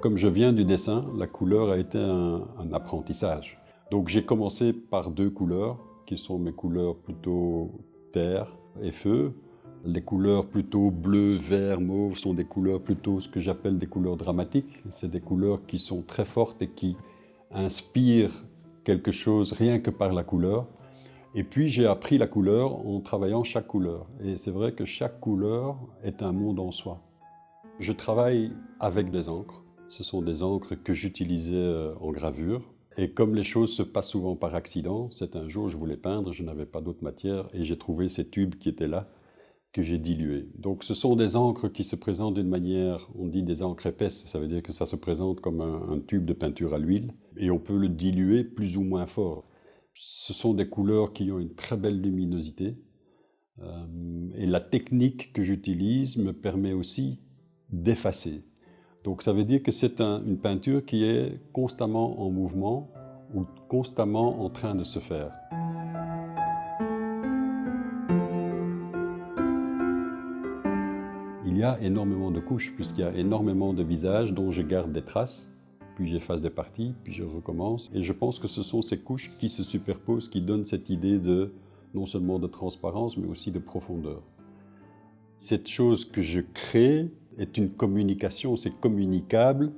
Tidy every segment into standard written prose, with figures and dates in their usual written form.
comme je viens du dessin, la couleur a été un apprentissage. Donc j'ai commencé par 2 couleurs, qui sont mes couleurs plutôt terre et feu. Les couleurs plutôt bleu, vert, mauve sont des couleurs plutôt ce que j'appelle des couleurs dramatiques. C'est des couleurs qui sont très fortes et qui inspirent quelque chose rien que par la couleur. Et puis j'ai appris la couleur en travaillant chaque couleur. Et c'est vrai que chaque couleur est un monde en soi. Je travaille avec des encres. Ce sont des encres que j'utilisais en gravure. Et comme les choses se passent souvent par accident, c'est un jour je voulais peindre, je n'avais pas d'autre matière et j'ai trouvé ces tubes qui étaient là, que j'ai dilués. Donc ce sont des encres qui se présentent d'une manière, on dit des encres épaisses, ça veut dire que ça se présente comme un tube de peinture à l'huile et on peut le diluer plus ou moins fort. Ce sont des couleurs qui ont une très belle luminosité et la technique que j'utilise me permet aussi d'effacer. Donc ça veut dire que c'est une peinture qui est constamment en mouvement ou constamment en train de se faire. Il y a énormément de couches puisqu'il y a énormément de visages dont je garde des traces, puis j'efface des parties, puis je recommence. Et je pense que ce sont ces couches qui se superposent qui donnent cette idée de non seulement de transparence mais aussi de profondeur. Cette chose que je crée est une communication, c'est communicable,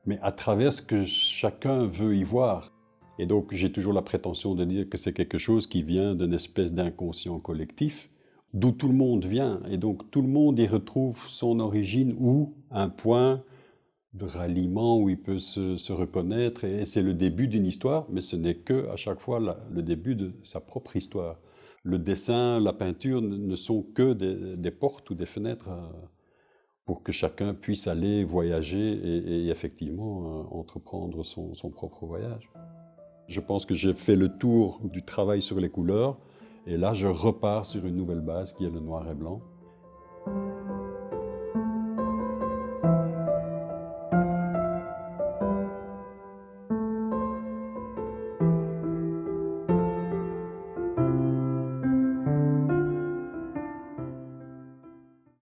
mais à travers ce que chacun veut y voir. Et donc j'ai toujours la prétention de dire que c'est quelque chose qui vient d'une espèce d'inconscient collectif, d'où tout le monde vient. Et donc tout le monde y retrouve son origine ou un point de ralliement où il peut se reconnaître. Et c'est le début d'une histoire, mais ce n'est que à chaque fois le début de sa propre histoire. Le dessin, la peinture ne sont que des portes ou des fenêtres pour que chacun puisse aller voyager et effectivement entreprendre son propre voyage. Je pense que j'ai fait le tour du travail sur les couleurs et là je repars sur une nouvelle base qui est le noir et blanc.